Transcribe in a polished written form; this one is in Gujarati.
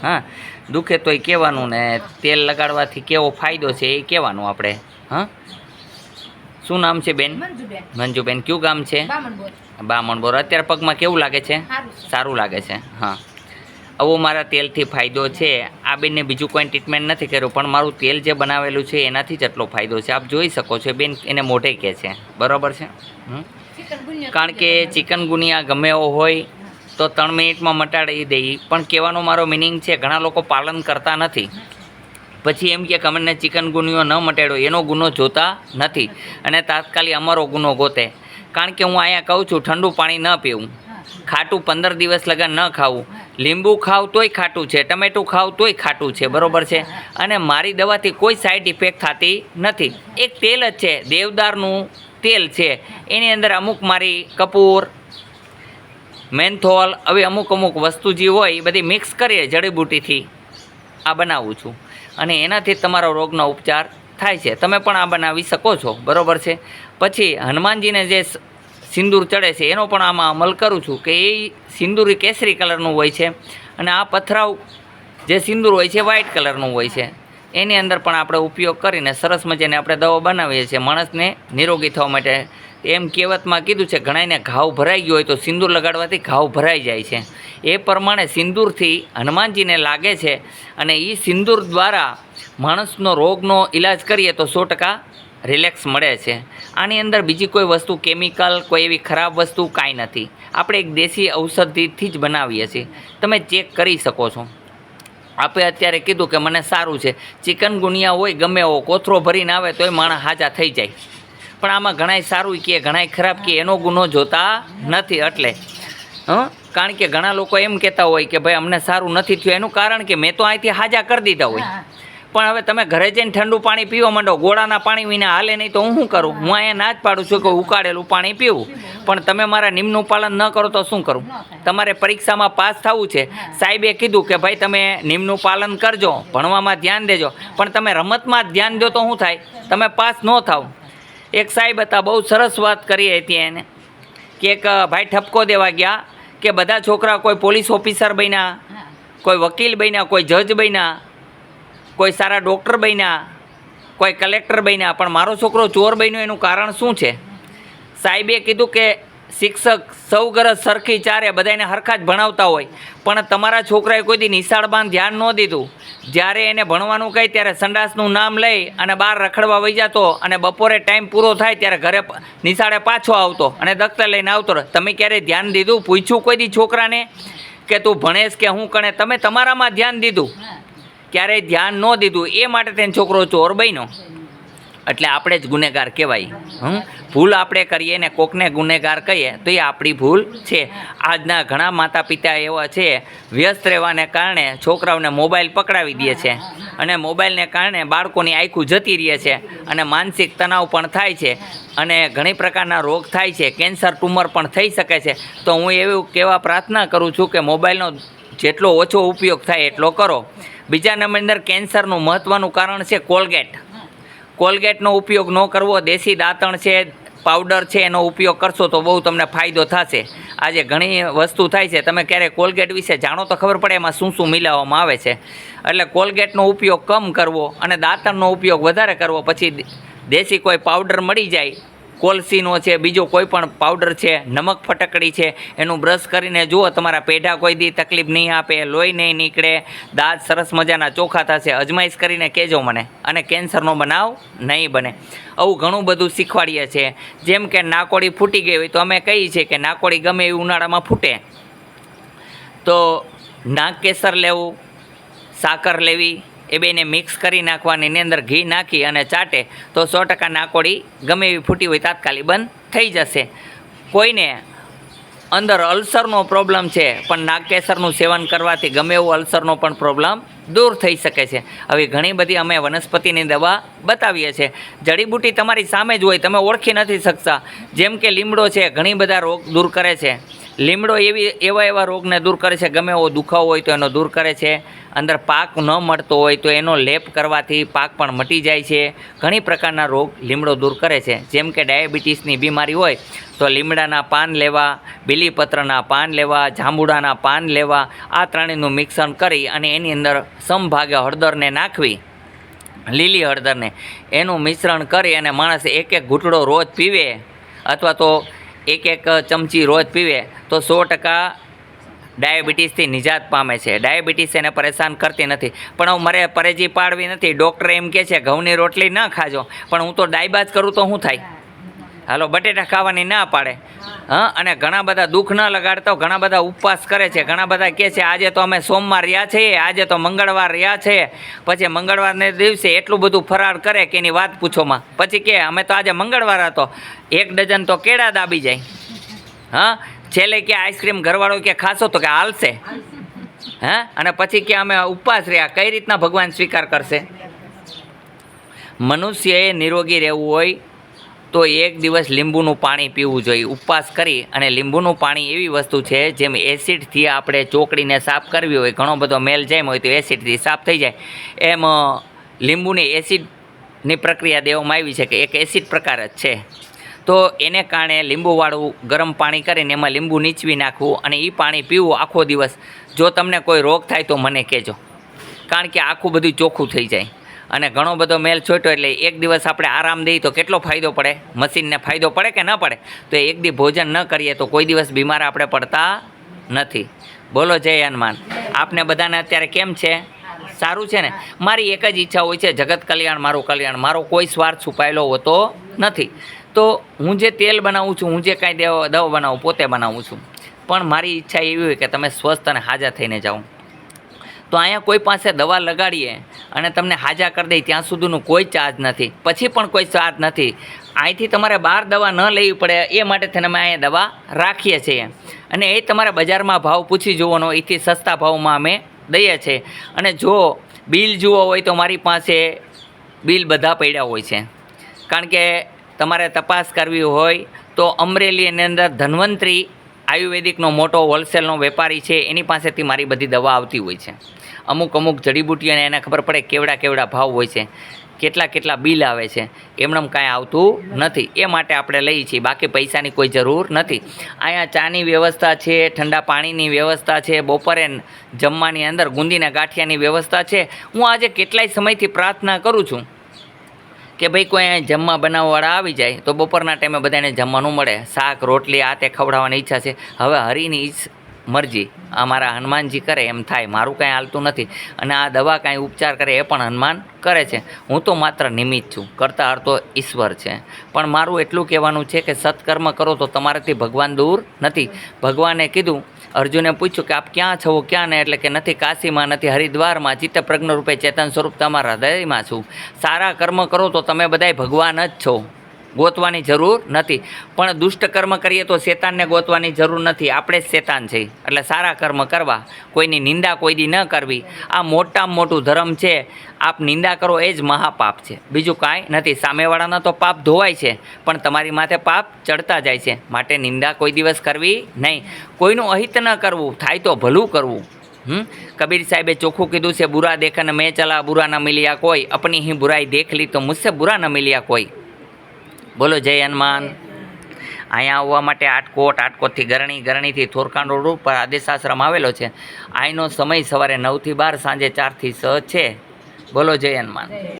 હા, દુખે તોય કહેવાનું ને તેલ લગાડવાથી કેવો ફાયદો છે એ કહેવાનું આપણે. હા, શું નામ છે બેન? મંજુબેન. કયું ગામ છે? બામણબોર. અત્યારે પગમાં કેવું લાગે છે? સારું લાગે છે. હા, આવો મારા તેલથી ફાયદો છે. આ બેનને બીજું કોઈ ટ્રીટમેન્ટ નથી કર્યું, પણ મારું તેલ જે બનાવેલું છે એનાથી જ એટલો ફાયદો છે. આપ જોઈ શકો છો. બેન એને મોઢે કહે છે, બરાબર છે. કારણ કે ચિકનગુનિયા ગમે એવો હોય તો 3 મિનિટમાં મટાડી દઈ, પણ કહેવાનો મારો મિનિંગ છે ઘણા લોકો પાલન કરતા નથી. પછી એમ કે અમને ચિકનગુનિયો ન મટાડ્યો, એનો ગુનો જોતા નથી અને તાત્કાલિક અમારો ગુનો ગોતે. કારણ કે હું અહીંયા કહું છું ઠંડુ પાણી ન પીવું, ખાટું 15 દિવસ લગન ન ખાવું, લીંબુ ખાવ તોય ખાટું છે, ટમેટું ખાવ તોય ખાટું છે, બરાબર છે. અને મારી દવાથી કોઈ સાઈડ ઇફેક્ટ થતી નથી. એક તેલ જ છે, દેવદારનું તેલ છે, એની અંદર અમુક મારી કપૂર, મેન્થોલ, હવે અમુક વસ્તુ જે હોય એ બધી મિક્સ કરીએ જડીબુટીથી આ બનાવું છું અને એનાથી તમારો રોગનો ઉપચાર થાય છે. તમે પણ આ બનાવી શકો છો, બરાબર છે. પછી હનુમાનજીને જે સિંદૂર ચડે છે એનો પણ આમાં અમલ કરું છું કે એ સિંદૂર કેસરી કલરનું હોય છે અને આ પથરાવ જે સિંદૂર હોય છે વ્હાઇટ કલરનું હોય છે. એની અંદર પણ આપણે ઉપયોગ કરીને સરસ મજાને આપણે દવા બનાવીએ છીએ માણસને નિરોગી થવા માટે. એમ કહેવતમાં કીધું છે ઘણાને ઘાવ ભરાઈ ગયો હોય તો સિંદૂર લગાડવાથી ઘાવ ભરાઈ જાય છે. એ પ્રમાણે સિંદૂરથી હનુમાનજીને લાગે છે અને એ સિંદૂર દ્વારા માણસનો રોગનો ઈલાજ કરીએ તો 100% રિલેક્સ મળે છે. આની અંદર બીજી કોઈ વસ્તુ કેમિકલ કોઈ એવી ખરાબ વસ્તુ કાંઈ નથી. આપણે એક દેશી ઔષધિથી જ બનાવીએ છીએ. તમે ચેક કરી શકો છો. આપણે અત્યારે કીધું કે મને સારું છે, ચિકનગુનિયા હોય ગમે એવો કોથરો ભરીને આવે તોય માણસ હાજા થઈ જાય. પણ આમાં ઘણાય સારું કહે ઘણાય ખરાબ કહે, એનો ગુનો જોતા નથી. એટલે કારણ કે ઘણા લોકો એમ કહેતા હોય કે ભાઈ અમને સારું નથી થયું, એનું કારણ કે મેં તો અહીંથી હાજા કરી દીધા હોય. પણ હવે તમે ઘરે જઈને ઠંડુ પાણી પીવા માંડો, ગોળાના પાણી વિના હાલે નહીં તો હું શું કરું? હું અહીંયા ના જ પાડું છું કે ઉકાળેલું પાણી પીવું. પણ તમે મારા નિયમનું પાલન ન કરો તો શું કરું? તમારે પરીક્ષામાં પાસ થવું છે, સાહેબે કીધું કે ભાઈ તમે નિયમનું પાલન કરજો, ભણવામાં ધ્યાન દેજો, પણ તમે રમતમાં જ ધ્યાન દો તો શું થાય? તમે પાસ ન થાવ. એક સાહેબ હતા, બહુ સરસ વાત કરી હતી એને કે એક ભાઈ ઠપકો દેવા ગયા કે બધા છોકરા કોઈ પોલીસ ઓફિસર બન્યા, કોઈ વકીલ બન્યા, કોઈ જજ બન્યા, કોઈ સારા ડૉક્ટર બન્યા, કોઈ કલેક્ટર બન્યા, પણ મારો છોકરો ચોર બન્યો. એનું કારણ શું છે? સાહેબે કીધું કે શિક્ષક સૌ ગરજ સરખી ચારે, બધાને હરખા જ ભણાવતા હોય, પણ તમારા છોકરાએ કોઈ દી નિશાળમાં ધ્યાન ન દીધું. જ્યારે એને ભણવાનું કહે ત્યારે સંડાસનું નામ લઈ અને બહાર રખડવા વહી જતો અને બપોરે ટાઈમ પૂરો થાય ત્યારે ઘરે નિશાળે પાછો આવતો અને દફતર લઈને આવતો. તમે ક્યારેય ધ્યાન દીધું? પૂછ્યું કોઈ દી છોકરાને કે તું ભણેશ કે હું કણે? તમે તમારામાં ધ્યાન દીધું? ક્યારેય ધ્યાન ન દીધું, એ માટે તેને છોકરો ચોર બન્યો. એટલે આપણે જ ગુનેગાર કહેવાય. ભૂલ આપણે કરીએ ને કોકને ગુનેગાર કહીએ તો એ આપણી ભૂલ છે. આજના ઘણા માતા પિતા એવા છે, વ્યસ્ત રહેવાને કારણે છોકરાઓને મોબાઈલ પકડાવી દે છે અને મોબાઈલને કારણે બાળકોની આંખો જતી રહે છે અને માનસિક તણાવ પણ થાય છે અને ઘણી પ્રકારના રોગ થાય છે, કેન્સર ટ્યુમર પણ થઈ શકે છે. તો હું એવું કહેવા પ્રાર્થના કરું છું કે મોબાઈલનો જેટલો ઓછો ઉપયોગ થાય એટલો કરો. બીજા નંબરની અંદર કેન્સરનું મહત્ત્વનું કારણ છે કોલગેટ. કોલગેટનો ઉપયોગ ન કરવો. દેશી દાંતણ છે, પાવડર છે, એનો ઉપયોગ કરશો તો બહુ તમને ફાયદો થશે. આજે ઘણી વસ્તુ થાય છે, તમે ક્યારેક કોલગેટ વિશે જાણો તો ખબર પડે એમાં શું શું મિલાવવામાં આવે છે. એટલે કોલગેટનો ઉપયોગ કમ કરવો અને દાંતણનો ઉપયોગ વધારે કરવો. પછી દેશી કોઈ પાવડર મળી જાય, કોલસીનો છે, બીજો કોઈ પણ પાવડર છે, નમક ફટકડી છે, એનું બ્રશ કરીને જુઓ તમારા પેઢા કોઈ દી તકલીફ નહીં આપે, લોહી નહીં નીકળે, દાંત સરસ મજાના ચોખ્ખા થશે. અજમાઈશ કરીને કહેજો મને અને કેન્સરનો બનાવ નહીં બને. આવું ઘણું બધું શીખવાડીએ છીએ. જેમ કે નાકોડી ફૂટી ગઈ હોય તો અમે કહીએ છીએ કે નાકોડી ગમે એવી ઉનાળામાં ફૂટે તો નાક કેસર લેવું, સાકર લેવી, એ બેને મિક્સ કરી નાખવાની, એની અંદર ઘી નાખી અને ચાટે તો 100% નાકોડી ગમે એવી ફૂટી હોય તાત્કાલિક બંધ થઈ જશે. કોઈને અંદર અલ્સરનો પ્રોબ્લેમ છે પણ નાગકેસરનું સેવન કરવાથી ગમે એવું અલ્સરનો પણ પ્રોબ્લેમ દૂર થઈ શકે છે. હવે ઘણી બધી અમે વનસ્પતિની દવા બતાવીએ છીએ. જડીબુટી તમારી સામે જ હોય, તમે ઓળખી નથી શકતા. જેમ કે લીમડો છે, ઘણી બધા રોગ દૂર કરે છે. લીમડો એવા રોગને દૂર કરે છે. ગમે એવો દુખાવો હોય તો એનો દૂર કરે છે. અંદર પાક ન મળતો હોય તો એનો લેપ કરવાથી પાક પણ મટી જાય છે. ઘણી પ્રકારના રોગ લીમડો દૂર કરે છે. જેમ કે ડાયાબિટીસની બીમારી હોય તો લીમડાના પાન લેવા, બીલીપત્રના પાન લેવા, જાંબુડાના પાન લેવા, આ ત્રણેયનું મિશ્રણ કરી અને એની અંદર સમભાગે હળદરને નાખવી, લીલી હળદરને, એનું મિશ્રણ કરી અને માણસ એક ઘૂંટડો રોજ પીવે અથવા તો એક ચમચી રોજ પીવે તો 100% ડાયાબિટીસથી નિજાત પામે છે. ડાયાબિટીસ એને પરેશાન કરતી નથી. પણ મારે પરેજી પાડવી નથી. ડૉક્ટર એમ કહે છે ઘઉંની રોટલી ન ખાજો, પણ હું તો ડાયબા જ કરું તો શું થાય? હાલો, બટેટા ખાવાની ના પાડે. અને ઘણા બધા દુઃખ ન લગાડતા, ઘણા બધા ઉપવાસ કરે છે. ઘણા બધા કહે છે આજે તો અમે સોમવાર રહ્યા છીએ, આજે તો મંગળવાર રહ્યા છે. પછી મંગળવારને દિવસે એટલું બધું ફરાળ કરે કે એની વાત પૂછોમાં. પછી કે અમે તો આજે મંગળવાર હતો, 1 ડઝન તો કેળા દાબી જાય. છેલ્લે કે આઈસ્ક્રીમ ઘરવાળો કે ખાશો તો કે હાલશે. અને પછી કે અમે ઉપવાસ રહ્યા. કઈ રીતના ભગવાન સ્વીકાર કરશે? મનુષ્યએ નિરોગી રહેવું હોય તો 1 દિવસ લીંબુનું પાણી પીવું જોઈએ. ઉપવાસ કરી અને લીંબુનું પાણી એવી વસ્તુ છે જેમ એસિડથી આપણે ચોકડીને સાફ કરવી હોય, ઘણો બધો મેલ જાય હોય તો એસિડથી સાફ થઈ જાય, એમ લીંબુની એસિડની પ્રક્રિયા દેવામાં આવી છે કે એક એસિડ પ્રકાર જ છે. તો એને કારણે લીંબુવાળું ગરમ પાણી કરીને એમાં લીંબુ નીચવી નાખવું અને એ પાણી પીવું આખો દિવસ. જો તમને કોઈ રોગ થાય તો મને કહેજો, કારણ કે આખું બધું ચોખ્ખું થઈ જાય. અને ઘણો બધો મેલ છોટ્યો એટલે 1 દિવસ આપણે આરામ દઈએ તો કેટલો ફાયદો પડે? મશીનને ફાયદો પડે કે ન પડે? તો 1 દી ભોજન ન કરીએ તો કોઈ દિવસ બીમાર આપણે પડતા નથી. બોલો જય હનુમાન. આપને બધાને અત્યારે કેમ છે? સારું છે ને? મારી એક જ ઈચ્છા હોય છે, જગત કલ્યાણ, મારું કલ્યાણ. મારો કોઈ સ્વાર્થ છુપાયેલો હોતો નથી. તો હું જે તેલ બનાવું છું, હું જે કાંઈ દવા બનાવું, પોતે બનાવું છું. પણ મારી ઈચ્છા એવી હોય કે તમે સ્વસ્થ અને હાજા થઈને જાઓ. તો અહીંયા કોઈ પાસે દવા લગાડીએ અને તમને હાજા કરી દે ત્યાં સુધીનું કોઈ ચાર્જ નથી, પછી પણ કોઈ ચાર્જ નથી. અહીંથી તમારે બહાર દવા ન લેવી પડે એ માટે થઈને અમે અહીંયા દવા રાખીએ છીએ. અને એ તમારે બજારમાં ભાવ પૂછી જોવાનો, એથી સસ્તા ભાવમાં અમે દઈએ છીએ. અને જો બિલ જુઓ હોય તો મારી પાસે બિલ બધા પડ્યા હોય છે. કારણ કે તમારે તપાસ કરવી હોય તો અમરેલીની અંદર ધન્વંતરી આયુર્વેદિકનો મોટો હોલસેલનો વેપારી છે, એની પાસેથી મારી બધી દવા આવતી હોય છે. અમુક જડીબુટીઓને એને ખબર પડે કેવડા ભાવ હોય છે, કેટલા બિલ આવે છે. એમનેમ કાંઈ આવતું નથી. એ માટે આપણે લઈએ છીએ, બાકી પૈસાની કોઈ જરૂર નથી. અહીંયા ચાની વ્યવસ્થા છે, ઠંડા પાણીની વ્યવસ્થા છે, બપોરે જમવાની અંદર ગુંદીના ગાંઠિયાની વ્યવસ્થા છે. હું આજે કેટલાય સમયથી પ્રાર્થના કરું છું કે ભાઈ કોઈ અહીંયા જમવા બનાવવાવાળા આવી જાય તો બપોરના ટાઈમે બધાને જમવાનું મળે. શાક રોટલી આ તે ખવડાવવાની ઈચ્છા છે. હવે હરિની મરજી, અમારા હનુમાનજી કરે એમ થાય. મારું કાંઈ હાલતું નથી. અને આ દવા કાંઈ ઉપચાર કરે એ પણ હનુમાન કરે છે. હું તો માત્ર નિમિત્ત છું, કરતા અર્થો ઈશ્વર છે. પણ મારું એટલું કહેવાનું છે કે સત્કર્મ કરો તો તમારાથી ભગવાન દૂર નથી. ભગવાને કીધું, અર્જુને પૂછ્યું કે આપ ક્યાં છો, ક્યાં ને? એટલે કે નથી કાશીમાં, નથી હરિદ્વારમાં, ચિત્ત પ્રજ્ઞ રૂપે ચેતન સ્વરૂપ તમારા હૃદયમાં છું. સારા કર્મ કરો તો તમે બધાય ભગવાન જ છો, ગોતવાની જરૂર નથી. પણ દુષ્ટ કર્મ કરીએ તો શેતાનને ગોતવાની જરૂર નથી. આપણે જ શેતાન છીએ. એટલે સારા કર્મ કરવા, કોઈની નિંદા કોઈ દી ન કરવી, આ મોટામાં મોટું ધર્મ છે. આપ નિંદા કરો એ જ મહાપાપ છે, બીજું કાંઈ નથી. સામેવાળાના તો પાપ ધોવાય છે, પણ તમારી માથે પાપ ચડતા જાય છે. માટે નિંદા કોઈ દિવસ કરવી નહીં. કોઈનું અહિત ન કરવું, થાય તો ભલું કરવું. કબીર સાહેબે ચોખ્ખું કીધું છે, બુરા દેખન મેં ચલા, બુરા ન મિલ્યા કોઈ, અપની ही बुराई देख ली तो मुझसे बुरा न मिल्યા કોઈ. બોલો જય હનુમાન. અહીંયા આવવા માટે આટકોટથી ગરણીથી થોરકાંડ રોડ ઉપર આદેશ આશ્રમ આવેલો છે. અહીંનો સમય સવારે 9 થી 12, સાંજે 4 થી 6 છે. બોલો જય હનુમાન.